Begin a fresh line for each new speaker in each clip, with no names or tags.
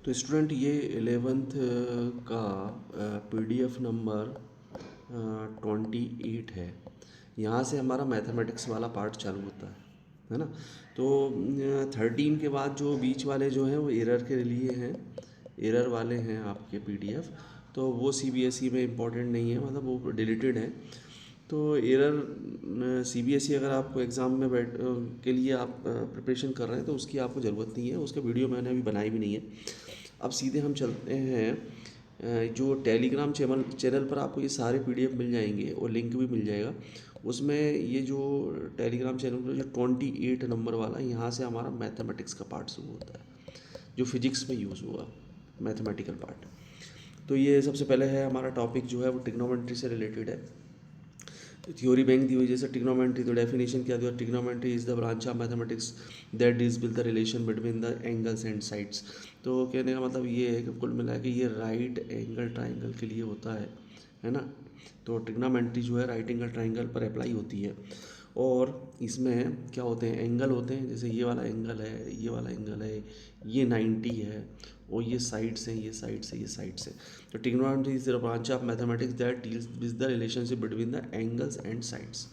तो स्टूडेंट ये 11th का पीडीएफ नंबर 28 है। यहाँ से हमारा मैथमेटिक्स वाला पार्ट चालू होता है ना। तो 13 के बाद जो बीच वाले जो हैं वो एरर के लिए हैं, एरर वाले हैं आपके पीडीएफ। तो वो सीबीएसई में इम्पोर्टेंट नहीं है, मतलब वो डिलीटेड है। तो एरर सीबीएसई अगर आपको एग्ज़ाम में के लिए आप प्रिपरेशन कर रहे हैं तो उसकी आपको ज़रूरत नहीं है, उसका वीडियो मैंने अभी बनाई भी नहीं है। अब सीधे हम चलते हैं जो टेलीग्राम चैनल पर आपको ये सारे पीडीएफ मिल जाएंगे और लिंक भी मिल जाएगा। उसमें ये जो टेलीग्राम चैनल पर जो 28 नंबर वाला, यहाँ से हमारा मैथमेटिक्स का पार्ट शुरू होता है, जो फिजिक्स में यूज़ हुआ मैथमेटिकल पार्ट। तो ये सबसे पहले है हमारा टॉपिक जो है वो ट्रिग्नोमेट्री से रिलेटेड है। थ्योरी बैंक दी हुई, जैसे ट्रिग्नोमेट्री, तो डेफिनेशन क्या दिया, trigonometry is the branch of mathematics that deals with the relation between the angles and sides. तो कहने का मतलब ये है कि कुल मिला के ये राइट एंगल ट्राइंगल के लिए होता है ना। तो ट्रिग्नोमेट्री जो है राइट एंगल ट्राइंगल पर अप्लाई होती है। और इसमें क्या होते हैं, एंगल होते हैं, जैसे ये वाला एंगल है, ये वाला एंगल है, ये 90 है, और ये साइड्स हैं, ये साइड्स है, ये साइड्स है। तो trigonometry is the branch of mathematics that deals with the relationship between the angles and sides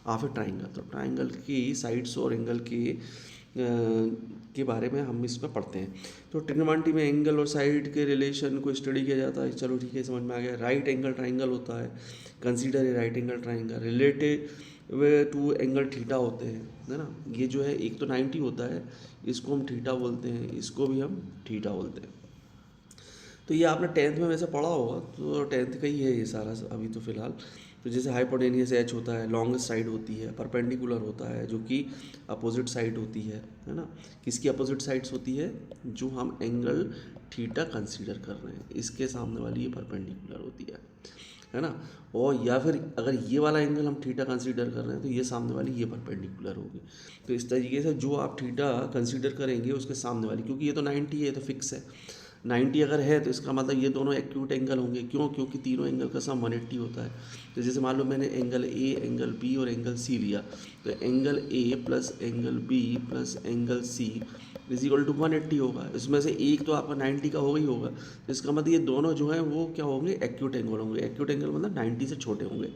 of A triangle. तो ट्राइंगल की साइड्स और एंगल के बारे में हम इसमें पढ़ते हैं। तो ट्रिग्नोमेट्री में एंगल और साइड के रिलेशन को स्टडी किया जाता है। चलो ठीक है, समझ में आ गया। राइट एंगल ट्राइंगल होता है, consider a right angle triangle related वे टू एंगल थीटा होते हैं, है ना। ये जो है एक तो 90 होता है, इसको हम थीटा बोलते हैं, इसको भी हम थीटा बोलते हैं। तो ये आपने 10th में वैसे पढ़ा होगा, तो 10th का ही है ये सारा अभी तो फ़िलहाल। तो जैसे हाइपोटेनियस एच होता है, लॉन्गेस्ट साइड होती है, परपेंडिकुलर होता है जो कि अपोजिट साइड होती है ना। किसकी अपोजिट साइड्स होती है, जो हम एंगल थीटा कंसीडर कर रहे हैं, इसके सामने वाली ये परपेंडिकुलर होती है ना। और या फिर अगर ये वाला एंगल हम थीटा कंसीडर कर रहे हैं तो ये सामने वाली ये परपेंडिकुलर होगी। तो इस तरीके से जो आप थीटा कंसीडर करेंगे उसके सामने वाली, क्योंकि ये तो 90 है, ये तो फिक्स है। 90 अगर है तो इसका मतलब ये दोनों एक्यूट एंगल होंगे। क्यों? क्योंकि तीनों एंगल का सम 180 होता है। तो जैसे मान लो मैंने एंगल ए, एंगल बी और एंगल सी लिया, तो angle A plus angle B plus angle C is equal to 180 होगा। इसमें से एक तो आपका 90 का हो ही होगा। तो इसका मतलब ये दोनों जो हैं वो क्या होंगे, एक्यूट एंगल होंगे। एक्यूट एंगल मतलब 90 से छोटे होंगे।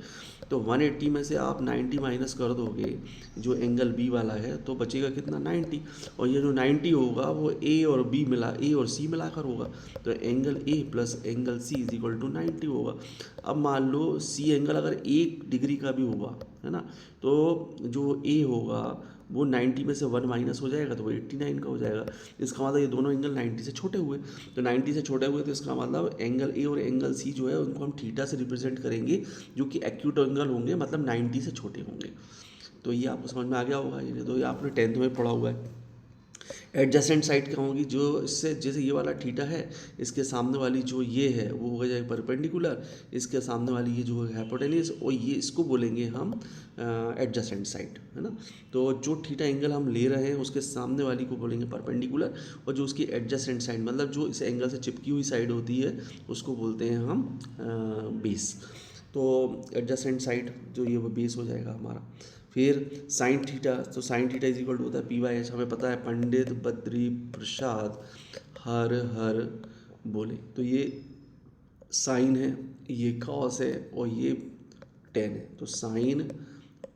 तो 180 में से आप 90 माइनस कर दोगे जो एंगल बी वाला है, तो बचेगा कितना, 90। और ये जो 90 होगा वो ए और सी मिलाकर होगा। तो angle A plus angle C is equal to 90 होगा। अब मान लो सी एंगल अगर 1 डिग्री का भी होगा, है ना, तो जो ए होगा वो 90 में से 1 माइनस हो जाएगा तो वो 89 का हो जाएगा। इसका मतलब ये दोनों एंगल 90 से छोटे हुए। तो 90 से छोटे हुए तो इसका मतलब एंगल ए और एंगल सी जो है उनको हम थीटा से रिप्रेजेंट करेंगे, जो कि एक्यूट एंगल होंगे, मतलब 90 से छोटे होंगे। तो ये आपको समझ में आ गया होगा। ये तो ये आपने 10th में पढ़ा हुआ है। एडजेसेंट साइड क्या होगी, जो इससे जैसे ये वाला थीटा है, इसके सामने वाली जो ये है वो हो जाएगी परपेंडिकुलर, इसके सामने वाली ये जो है हाइपोटेन्यूज, और ये इसको बोलेंगे हम एडजेसेंट साइड, है ना। तो जो थीटा एंगल हम ले रहे हैं उसके सामने वाली को बोलेंगे परपेंडिकुलर, और जो उसकी एडजेसेंट साइड मतलब जो इस एंगल से चिपकी हुई साइड होती है उसको बोलते हैं हम बेस। तो एडजेसेंट साइड जो ये वो बेस हो जाएगा हमारा। फिर साइन थीटा, तो sine theta is equal to होता है पी बाई एच। हमें पता है पंडित बद्री प्रसाद हर हर बोले, तो ये साइन है, ये कॉस है और ये टेन है। तो साइन,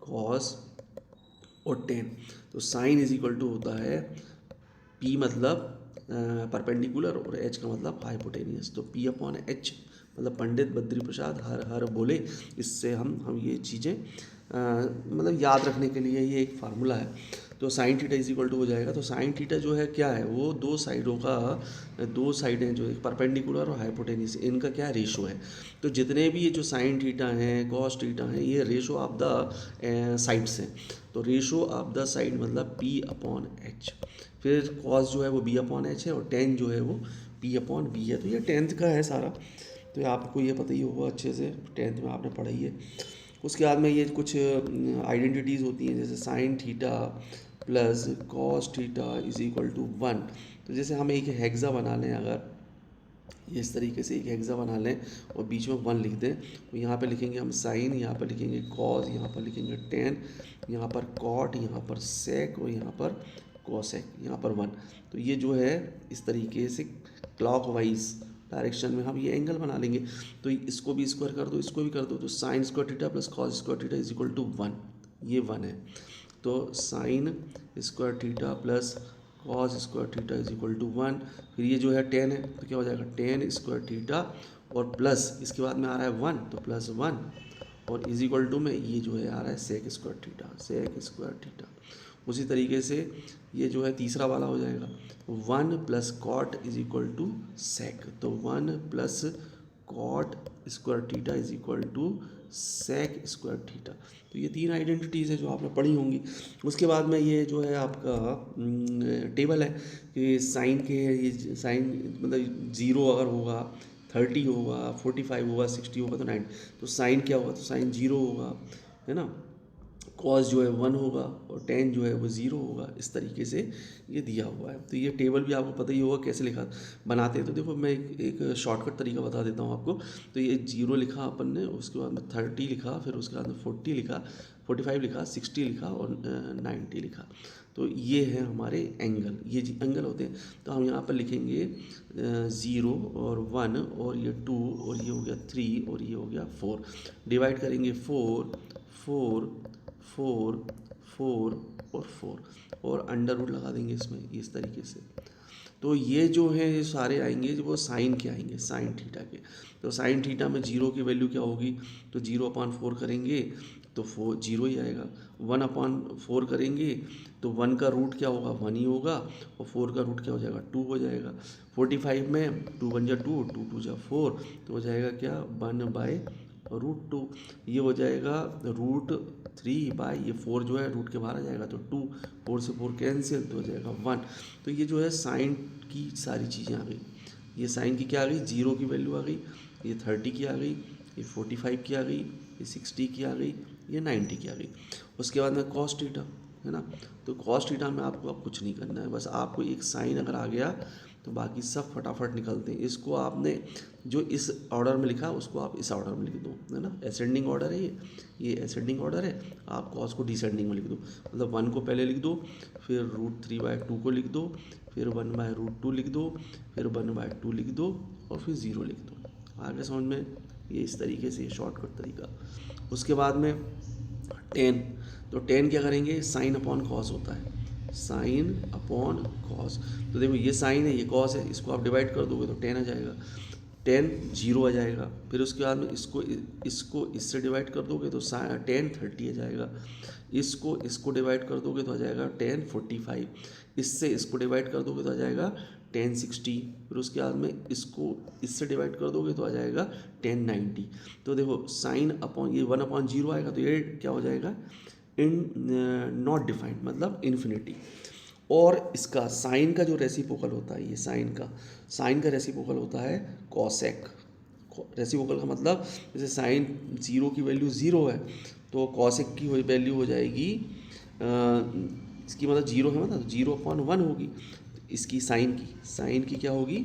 कॉस और टेन। तो साइन इज इक्वल टू होता है पी मतलब परपेंडिकुलर और एच का मतलब हाइपोटेनियस। तो पी अपॉन एच मतलब पंडित बद्री प्रसाद हर हर बोले। इससे हम ये चीज़ें मतलब याद रखने के लिए ये एक फार्मूला है। तो sine theta is equal to हो जाएगा। तो साइन थीटा जो है क्या है, वो दो साइडें जो एक परपेंडिकुलर और हाइपोटेनियस, इनका क्या रेशो है। तो जितने भी ये जो साइन थीटा हैं, कॉस थीटा हैं, ये रेशो ऑफ द साइड्स हैं। तो रेशो ऑफ द साइड मतलब पी अपॉन एच। फिर कॉस जो है वो बी अपॉन एच है और टेन जो है वो पी अपॉन बी है। तो ये 10th का है सारा, तो आपको ये पता ही होगा अच्छे से, 10th में आपने पढ़ाई है। उसके बाद में ये कुछ आइडेंटिटीज़ होती हैं, जैसे sine theta plus cos theta is equal to 1। तो जैसे हम एक हेक्सा बना लें, अगर ये इस तरीके से एक हेक्सा बना लें और बीच में 1 लिख दें, तो यहाँ पे लिखेंगे हम साइन, यहाँ पर लिखेंगे कॉस, यहाँ पर लिखेंगे टेन, यहाँ पर कॉट, यहाँ पर सेक और यहाँ पर कॉसेक, यहाँ पर 1। तो ये जो है इस तरीके से क्लॉकवाइज डायरेक्शन में हम ये एंगल बना लेंगे। तो इसको भी स्क्वायर कर दो, इसको भी कर दो, तो sine square theta plus cos square theta is equal to 1, ये 1 है। तो sine square theta plus cos square theta is equal to 1। फिर ये जो है टेन है, तो क्या हो जाएगा टेन स्क्वायर थीटा और प्लस इसके बाद में आ रहा है 1, तो प्लस 1 और इज इक्वल टू में ये जो है आ रहा है sec square theta, sec square theta. उसी तरीके से ये जो है तीसरा वाला हो जाएगा 1 plus cot is equal to sec, तो 1 plus cot square theta is equal to sec square theta. तो ये 3 आइडेंटिटीज़ है जो आपने पढ़ी होंगी। उसके बाद में ये जो है आपका टेबल है कि साइन के, ये साइन मतलब 0 अगर होगा, 30 होगा, 45 होगा, 60 होगा तो 9, तो साइन क्या होगा, तो साइन 0 होगा, है ना। कॉस जो है 1 होगा और टेन जो है वो 0 होगा। इस तरीके से ये दिया हुआ है। तो ये टेबल भी आपको पता ही होगा कैसे लिखा बनाते हैं। तो देखो मैं एक शॉर्टकट तरीका बता देता हूँ आपको। तो ये 0 लिखा अपन ने, उसके बाद में 30 लिखा, फिर उसके बाद में 40 लिखा, 45 लिखा, 60 लिखा और 90 लिखा। तो ये है हमारे एंगल, ये एंगल होते हैं। तो हम यहाँ पर लिखेंगे 0 और 1 और ये 2 और ये हो गया 3 और ये हो गया 4। डिवाइड करेंगे 4 4 4 4 और 4 और अंडर रूट लगा देंगे इसमें इस तरीके से। तो ये जो है ये सारे आएंगे वो साइन के आएंगे, साइन थीटा के। तो साइन थीटा में 0 की वैल्यू क्या होगी, तो 0/4 करेंगे तो 4 0 ही आएगा। 1/4 करेंगे तो 1 का रूट क्या होगा, 1 ही होगा, और 4 का रूट क्या हो जाएगा, 2 हो जाएगा। 45 में 2 1 जा 2, 2 2 जा 4, तो हो जाएगा क्या 1/√2। ये हो जाएगा √3 ये 4 जो है रूट के बाहर आ जाएगा तो 2, 4 से 4 कैंसिल तो हो जाएगा 1। तो ये जो है साइन की सारी चीज़ें आ गई। ये साइन की क्या आ गई, 0 की वैल्यू आ गई, ये 30 की आ गई, ये 45 की आ गई, ये 60 की आ गई, ये 90 की आ गई। उसके बाद में कॉस थीटा है ना। तो कॉस थीटा में आपको अब कुछ नहीं करना है, बस आपको एक साइन अगर आ गया तो बाकी सब फटाफट निकलते हैं। इसको आपने जो इस ऑर्डर में लिखा उसको आप इस ऑर्डर में लिख दो, है ना। असेंडिंग ऑर्डर है ये असेंडिंग ऑर्डर है। आप कॉस को डिसेंडिंग में लिख दो, मतलब 1 को पहले लिख दो, फिर √3/2 को लिख दो, फिर 1/√2 लिख दो, फिर 1/2 लिख दो और फिर 0 लिख दो। आगे समझ में, ये इस तरीके से शॉर्टकट तरीका। उसके बाद में टेन, तो टेन क्या करेंगे, साइन अपॉन कॉस होता है, साइन अपॉन कॉस। तो देखो ये साइन है ये कॉस है, इसको आप डिवाइड कर दोगे तो 10 आ जाएगा, 10 0 आ जाएगा। फिर उसके बाद में इसको इससे डिवाइड कर दोगे तो 10 30 आ जाएगा। इसको डिवाइड कर दोगे तो आ जाएगा 10 45। इससे इसको डिवाइड कर दोगे तो आ जाएगा 10 60। फिर उसके बाद में इसको इससे डिवाइड कर दोगे तो आ जाएगा 10 90। तो देखो साइन अपॉन ये 1/0 आएगा, तो ये क्या हो जाएगा, नॉट डिफाइंड, मतलब इन्फिनिटी। और इसका साइन का जो रेसिप्रोकल होता है, ये साइन का रेसिप्रोकल होता है कॉसेक। रेसिप्रोकल का मतलब जैसे साइन 0 की वैल्यू 0 है तो कॉसेक की वैल्यू हो जाएगी इसकी मतलब 0 है मतलब 0/1 होगी। इसकी साइन की क्या होगी,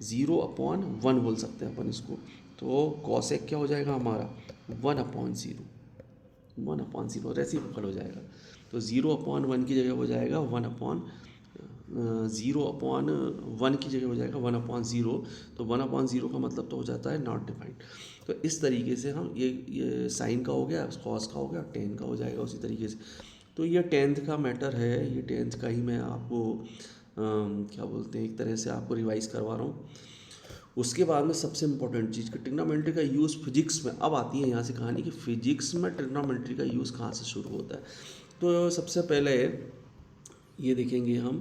0/1 बोल सकते हैं अपन इसको। तो कॉसेक क्या हो जाएगा हमारा 1/0, 1/0 रेसिप्रोकल हो जाएगा। तो 0/1 की जगह हो जाएगा 0/1 की जगह हो जाएगा 1/0। तो 1/0 का मतलब तो हो जाता है नॉट डिफाइंड। तो इस तरीके से हम ये साइन का हो गया, कॉस का हो गया, टेन का हो जाएगा उसी तरीके से। तो ये 10th का मैटर है, ये 10th का ही मैं आपको क्या बोलते हैं एक तरह से आपको रिवाइज करवा रहा हूँ। उसके बाद में सबसे इंपॉर्टेंट चीज़ कि ट्रिग्नोमेट्री का यूज़ फिजिक्स में अब आती है यहाँ से कहानी कि फिजिक्स में ट्रिग्नोमेट्री का यूज़ कहाँ से शुरू होता है। तो सबसे पहले ये देखेंगे हम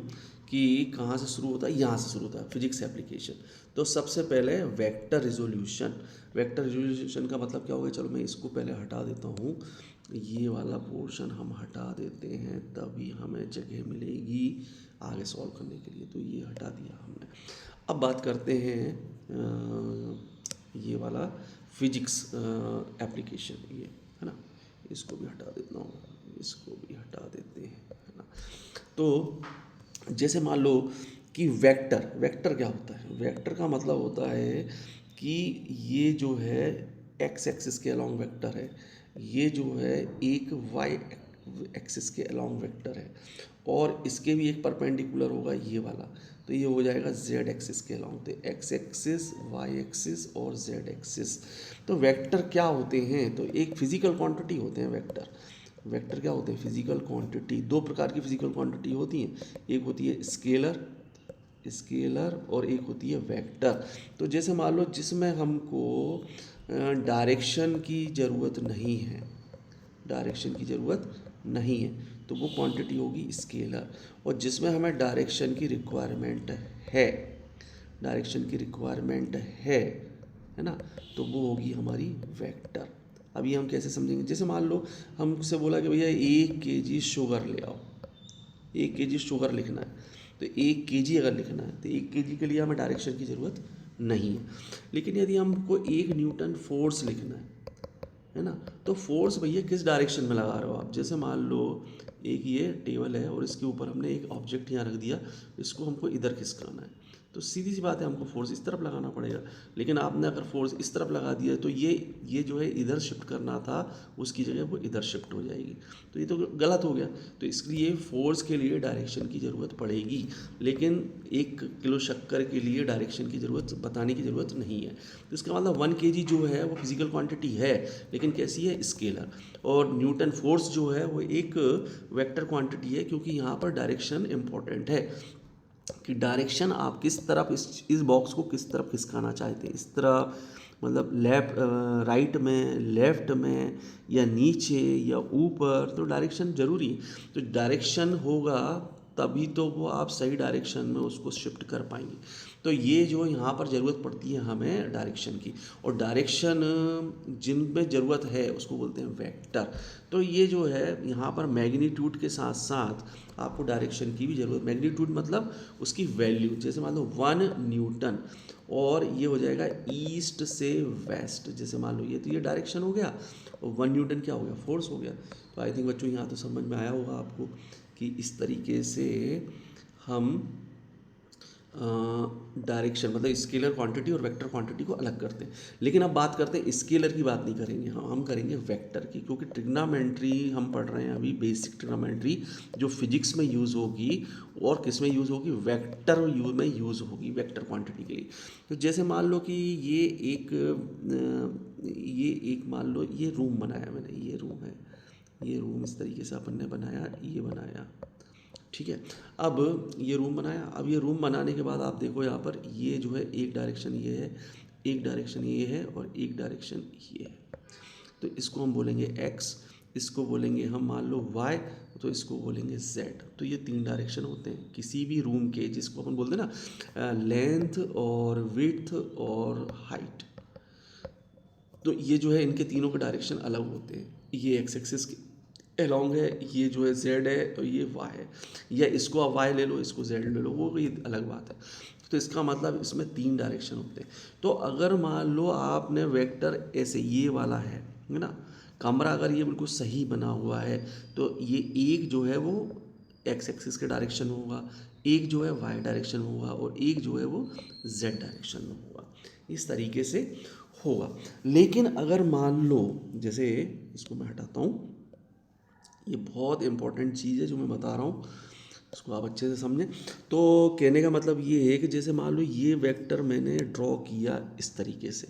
कि कहाँ से शुरू होता है, यहाँ से शुरू होता है फिजिक्स एप्लीकेशन। तो सबसे पहले वेक्टर रिजोल्यूशन। वेक्टर रिजोल्यूशन का मतलब क्या होगा, चलो मैं इसको पहले हटा देता हूँ, ये वाला पोर्शन हम हटा देते हैं तभी हमें जगह मिलेगी आगे सॉल्व करने के लिए। तो ये हटा दिया हमने। अब बात करते हैं ये वाला फिजिक्स एप्लीकेशन, ये है ना, इसको भी हटा देता हूँ, इसको भी हटा देते हैं, है ना। तो जैसे मान लो कि वेक्टर क्या होता है, वेक्टर का मतलब होता है कि ये जो है एक्स एक्सिस के अलोंग वेक्टर है, ये जो है एक वाई एक्सिस के अलोंग वेक्टर है, और इसके भी एक परपेंडिकुलर होगा ये वाला, तो ये हो जाएगा जेड एक्सिस के अलॉन्ग। तो एक्स एक्सिस, वाई एक्सिस और जेड एक्सिस। तो वेक्टर क्या होते हैं? तो एक फिजिकल क्वांटिटी होते हैं वेक्टर। वेक्टर क्या होते हैं? Physical quantity. दो प्रकार की फिजिकल क्वांटिटी होती हैं, एक होती है स्केलर, स्केलर और एक होती है वेक्टर। तो जैसे मान लो जिसमें हमको डायरेक्शन की ज़रूरत नहीं है, डायरेक्शन की ज़रूरत नहीं है, तो वो क्वांटिटी होगी स्केलर। और जिसमें हमें डायरेक्शन की रिक्वायरमेंट है, डायरेक्शन की रिक्वायरमेंट है ना, तो वो होगी हमारी वेक्टर। अभी हम कैसे समझेंगे? जैसे मान लो हमसे बोला कि भैया 1 kg शुगर ले आओ, 1 kg शुगर लिखना है। तो 1 kg अगर लिखना है तो 1 kg के लिए हमें डायरेक्शन की ज़रूरत नहीं है। लेकिन यदि हमको 1 N फोर्स लिखना है ना, तो फोर्स भैया किस डायरेक्शन में लगा रहे हो आप? जैसे मान लो एक ये टेबल है और इसके ऊपर हमने एक ऑब्जेक्ट यहाँ रख दिया, इसको हमको इधर खिसकाना है, तो सीधी सी बात है हमको फोर्स इस तरफ लगाना पड़ेगा। लेकिन आपने अगर फोर्स इस तरफ लगा दिया तो ये जो है इधर शिफ्ट करना था, उसकी जगह वो इधर शिफ्ट हो जाएगी, तो ये तो गलत हो गया। तो इसलिए फोर्स के लिए डायरेक्शन की ज़रूरत पड़ेगी, लेकिन 1 किलो शक्कर के लिए डायरेक्शन की ज़रूरत बताने की ज़रूरत नहीं है। तो इसका मतलब 1 kg जो है वो फिजिकल क्वांटिटी है, लेकिन कैसी है? स्केलर। और न्यूटन फोर्स जो है वो एक वेक्टर क्वांटिटी है, क्योंकि यहाँ पर डायरेक्शन इंपॉर्टेंट है कि डायरेक्शन आप किस तरफ इस बॉक्स को किस तरफ खिसकाना चाहते हैं। इस तरफ मतलब राइट में, लेफ्ट में, या नीचे या ऊपर, तो डायरेक्शन ज़रूरी है। तो डायरेक्शन होगा तभी तो वो आप सही डायरेक्शन में उसको शिफ्ट कर पाएंगे। तो ये जो यहाँ पर ज़रूरत पड़ती है हमें डायरेक्शन की, और डायरेक्शन जिनमें ज़रूरत है उसको बोलते हैं वेक्टर। तो ये जो है यहाँ पर मैग्नीट्यूड के साथ साथ आपको डायरेक्शन की भी ज़रूरत। मैग्नीट्यूड मतलब उसकी वैल्यू, जैसे मान लो 1 N और ये हो जाएगा ईस्ट से वेस्ट, जैसे मान लो ये, तो ये डायरेक्शन हो गया, और 1 N क्या हो गया? फोर्स हो गया। तो आई थिंक बच्चों यहाँ तो समझ में आया होगा आपको कि इस तरीके से हम डायरेक्शन मतलब स्केलर क्वांटिटी और वेक्टर क्वांटिटी को अलग करते हैं। लेकिन अब बात करते हैं स्केलर की, बात नहीं करेंगे हम करेंगे वेक्टर की, क्योंकि ट्रिग्नोमेट्री हम पढ़ रहे हैं अभी, बेसिक ट्रिग्नोमेट्री जो फिजिक्स में यूज़ होगी और किस में यूज़ होगी? वेक्टर में यूज़ होगी, वेक्टर क्वांटिटी के लिए। तो जैसे मान लो कि ये एक मान लो ये रूम बनाया मैंने, ये रूम है, ये रूम इस तरीके से अपन ने बनाया, ये बनाया, ठीक है। अब ये रूम बनाया, अब ये रूम बनाने के बाद आप देखो यहाँ पर ये जो है एक डायरेक्शन ये है, एक डायरेक्शन ये है और एक डायरेक्शन ये है। तो इसको हम बोलेंगे x, इसको बोलेंगे हम मान लो y, तो इसको बोलेंगे z। तो ये 3 डायरेक्शन होते हैं किसी भी रूम के, जिसको अपन बोलते हैं ना लेंथ और विड्थ और हाइट। तो ये जो है इनके तीनों के डायरेक्शन अलग होते हैं। ये एक्स एक्सिस के अलॉन्ग है, ये जो है जेड है और ये वाई है, या इसको आप वाई ले लो, इसको जेड ले लो, वो ये अलग बात है। तो इसका मतलब इसमें 3 डायरेक्शन होते हैं। तो अगर मान लो आपने वेक्टर ऐसे ये वाला है ना, कमरा अगर ये बिल्कुल सही बना हुआ है, तो ये एक जो है वो एक्स एक्सिस के डायरेक्शन में होगा, एक जो है वाई डायरेक्शन में होगा और एक जो है वो जेड डायरेक्शन में होगा। इस तरीके से होगा। लेकिन अगर मान लो, जैसे इसको मैं हटाता हूँ, ये बहुत इंपॉर्टेंट चीज़ है जो मैं बता रहा हूँ, इसको आप अच्छे से समझें। तो कहने का मतलब ये है कि जैसे मान लो ये वेक्टर मैंने ड्रॉ किया इस तरीके से,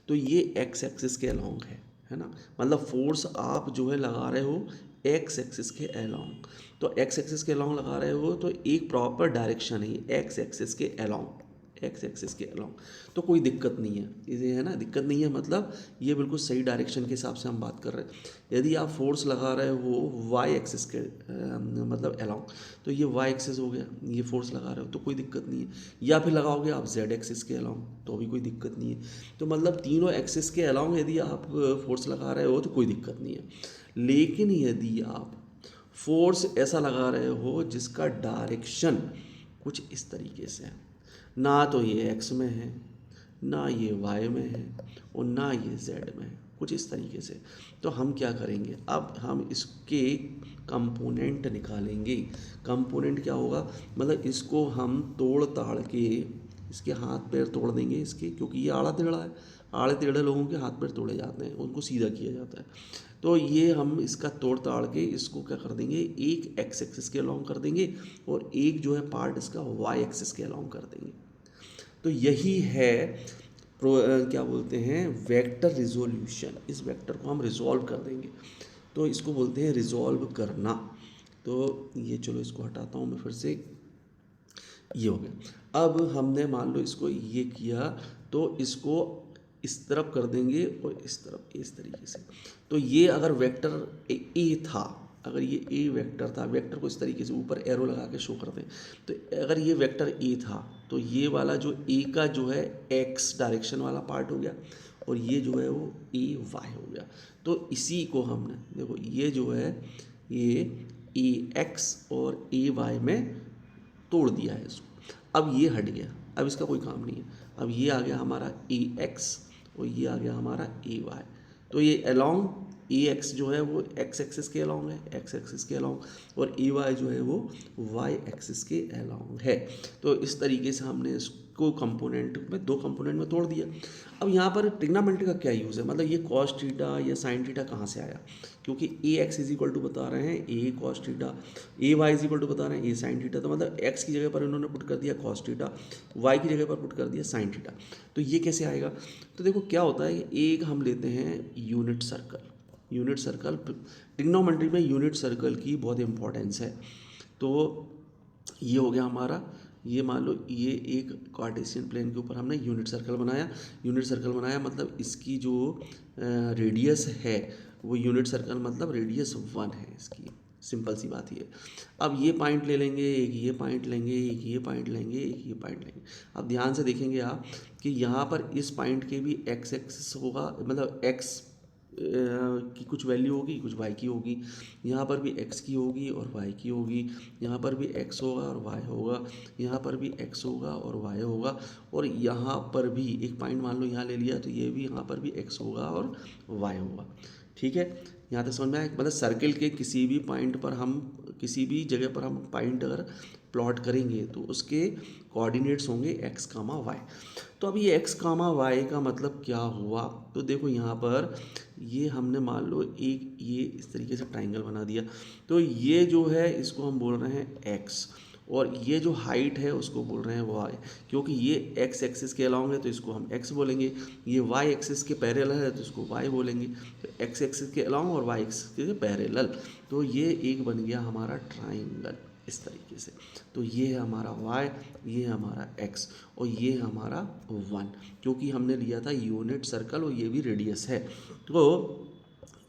तो ये एक्स एक्सिस के अलॉन्ग है ना, मतलब फोर्स आप जो है लगा रहे हो एक्स एक्सिस के अलॉन्ग। तो एक्स एक्सिस के अलॉन्ग लगा रहे हो तो एक प्रॉपर डायरेक्शन है एक्स एक्सिस के अलॉन्ग, एक्स एक्सिस के अलॉन्ग, तो कोई दिक्कत नहीं है इसे, है ना, दिक्कत नहीं है, मतलब ये बिल्कुल सही डायरेक्शन के हिसाब से हम बात कर रहे हैं। यदि आप फोर्स लगा रहे हो वाई एक्सिस के मतलब अलॉन्ग, तो ये वाई एक्सिस हो गया, ये फोर्स लगा रहे हो तो कोई दिक्कत नहीं है। या फिर लगाओगे आप जेड एक्सिस के अलॉन्ग तो भी कोई दिक्कत नहीं है। तो मतलब तीनों एक्सिस के अलॉन्ग यदि आप फोर्स लगा रहे हो तो कोई दिक्कत नहीं है। लेकिन यदि आप फोर्स ऐसा लगा रहे हो जिसका डायरेक्शन कुछ इस तरीके से है, ना तो ये एक्स में है, ना ये वाई में है और ना ये जेड में है, कुछ इस तरीके से, तो हम क्या करेंगे? अब हम इसके कंपोनेंट निकालेंगे। कंपोनेंट क्या होगा? मतलब इसको हम तोड़ ताड़ के इसके हाथ पैर तोड़ देंगे इसके, क्योंकि ये आड़ा टेढ़ा है, आड़े टेढ़े लोगों के हाथ पैर तोड़े जाते हैं, उनको सीधा किया जाता है। तो ये हम इसका तोड़ ताड़ के इसको क्या कर देंगे, एक एक्स एक्सिस के अलॉन्ग कर देंगे और एक जो है पार्ट इसका वाई एक्सिस के अलॉन्ग कर देंगे। तो यही है क्या बोलते हैं, वेक्टर रिजोल्यूशन। इस वेक्टर को हम रिजॉल्व कर देंगे, तो इसको बोलते हैं रिजॉल्व करना। तो ये चलो इसको हटाता हूँ मैं फिर से, ये हो गया। अब हमने मान लो इसको ये किया, तो इसको इस तरफ कर देंगे और इस तरफ इस तरीके से। तो ये अगर वेक्टर ए था, अगर ये ए वेक्टर था, वेक्टर को इस तरीके से ऊपर एरो लगा के शो करते हैं, तो अगर ये वेक्टर ए था तो ये वाला जो ए का जो है एक्स डायरेक्शन वाला पार्ट हो गया और ये जो है वो ए वाई हो गया। तो इसी को हमने देखो, ये जो है ये ए एक्स और ए वाई में तोड़ दिया है इसको। अब ये हट गया, अब इसका कोई काम नहीं है। अब ये आ गया हमारा ए एक्स और ये आ गया हमारा ए वाई। तो ये अलॉन्ग ए एक्स जो है वो एक्स एक्सिस के अलॉन्ग है, एक्स एक्सिस के अलॉन्ग, और ए वाई जो है वो वाई एक्सिस के अलॉन्ग है। तो इस तरीके से हमने इसको कंपोनेंट में, दो कंपोनेंट में तोड़ दिया। अब यहाँ पर ट्रिग्नोमेट्री का क्या यूज़ है, मतलब ये कॉस थीटा या साइन थीटा कहाँ से आया, क्योंकि A x is equal to बता रहे हैं A cos theta, A y is equal to बता रहे हैं ए साइन थीटा। तो मतलब एक्स की जगह पर इन्होंने पुट कर दिया कॉस थीटा, वाई की जगह पर पुट कर दिया साइन थीटा। तो ये कैसे आएगा, तो देखो क्या होता है, एक हम लेते हैं unit circle. Unit circle trigonometry में यूनिट सर्कल की बहुत इंपॉर्टेंस है। तो ये हो गया हमारा, ये मान लो ये एक कार्टेशियन प्लेन के ऊपर हमने यूनिट सर्कल बनाया। यूनिट सर्कल बनाया मतलब इसकी जो रेडियस है वो यूनिट सर्कल मतलब रेडियस 1 है इसकी, सिंपल सी बात ये। अब ये पॉइंट ले लेंगे, एक ये पॉइंट लेंगे, एक ये पॉइंट लेंगे, एक ये पॉइंट लेंगे। अब ध्यान से देखेंगे आप कि यहाँ पर इस पॉइंट के भी एक्स एक्सिस होगा, मतलब एक्स की कुछ वैल्यू होगी, कुछ वाई की होगी, यहाँ पर भी एक्स की होगी और वाई की होगी, यहाँ पर भी एक्स होगा और वाई होगा, यहाँ पर भी एक्स होगा और वाई होगा, और यहाँ पर भी एक पॉइंट मान लो यहाँ ले लिया तो ये भी यहाँ पर भी एक्स होगा और वाई होगा। ठीक है, यहाँ तक समझ में आया। मतलब सर्किल के किसी भी पॉइंट पर हम, किसी भी जगह पर हम पॉइंट अगर प्लॉट करेंगे तो उसके कोऑर्डिनेट्स होंगे एक्स कामा वाई। तो अब ये एक्स कामा वाई का मतलब क्या हुआ, तो देखो यहाँ पर ये हमने मान लो एक ये इस तरीके से ट्राइंगल बना दिया। तो ये जो है इसको हम बोल रहे हैं एक्स, और ये जो हाइट है उसको बोल रहे हैं वाई, क्योंकि ये एक्स एक्सिस के अलॉन्ग है तो इसको हम एक्स बोलेंगे, ये वाई एक्सिस के पैरेलल है तो इसको वाई बोलेंगे। तो एक्स एक्सिस के अलॉन्ग और वाई एक्सिस के पैरेलल, तो ये एक बन गया हमारा ट्राइंगल इस तरीके से। तो ये है हमारा y, ये है हमारा x और ये है हमारा 1, क्योंकि हमने लिया था यूनिट सर्कल और ये भी रेडियस है। तो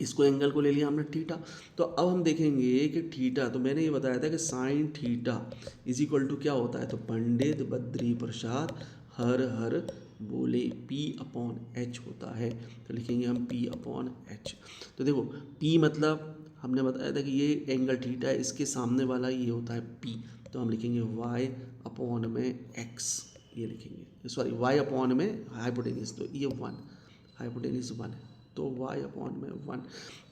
इसको एंगल को ले लिया हमने थीटा। तो अब हम देखेंगे कि थीटा, तो मैंने ये बताया था कि sine theta is equal to क्या होता है, तो पंडित बद्री प्रसाद हर हर बोले P/H होता है। तो लिखेंगे हम P/H। तो देखो P मतलब हमने बताया था कि ये एंगल थीटा है, इसके सामने वाला ये होता है P, तो हम लिखेंगे y/x, ये लिखेंगे, सॉरी y/ हाइपोटेन्यूज, तो ये 1 हाइपोटेन्यूज 1 है, तो y/1,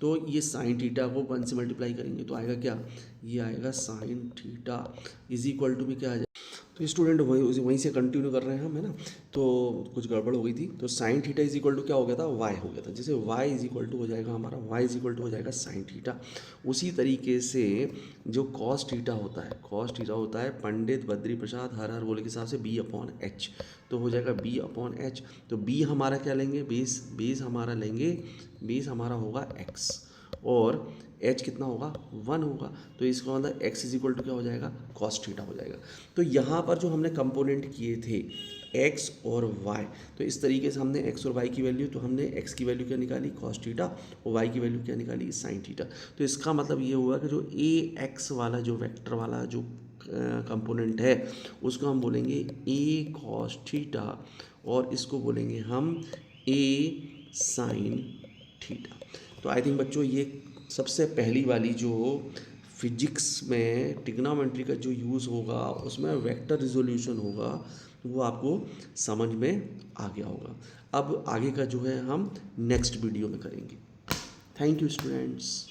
तो ये साइन थीटा को 1 से मल्टीप्लाई करेंगे तो आएगा क्या, ये आएगा sine theta is equal to भी क्या आ जाएगा। तो स्टूडेंट वहीं से कंटिन्यू कर रहे हैं हम, है ना, तो कुछ गड़बड़ हो गई थी। तो sine theta is equal to क्या हो गया था, वाई हो गया था, जैसे वाई इज इक्वल टू हो जाएगा हमारा, वाई इज इक्वल टू हो जाएगा साइन थीटा। उसी तरीके से जो कॉस थीटा होता है, कॉस थीटा होता है पंडित बद्री प्रसाद हर हर बोले के हिसाब से B/H, तो हो जाएगा B/H। तो B हमारा क्या लेंगे, बेस हमारा लेंगे, बेस हमारा होगा x और h कितना होगा 1 होगा। तो इसका मतलब x इज इक्वल टू क्या हो जाएगा, कॉस थीटा हो जाएगा। तो यहाँ पर जो हमने कंपोनेंट किए थे x और y, तो इस तरीके से हमने x और y की वैल्यू, तो हमने x की वैल्यू क्या निकाली कॉस थीटा और y की वैल्यू क्या निकाली साइन थीटा। तो इसका मतलब ये हुआ कि जो ax वाला जो वेक्टर वाला जो कंपोनेंट है उसको हम बोलेंगे a कॉस थीटा और इसको बोलेंगे हम a साइन थीटा। तो आई थिंक बच्चों ये सबसे पहली वाली जो फिजिक्स में ट्रिग्नोमेट्री का जो यूज़ होगा उसमें वेक्टर रिजोल्यूशन होगा वो आपको समझ में आ गया होगा। अब आगे का जो है हम नेक्स्ट वीडियो में करेंगे। Thank you students.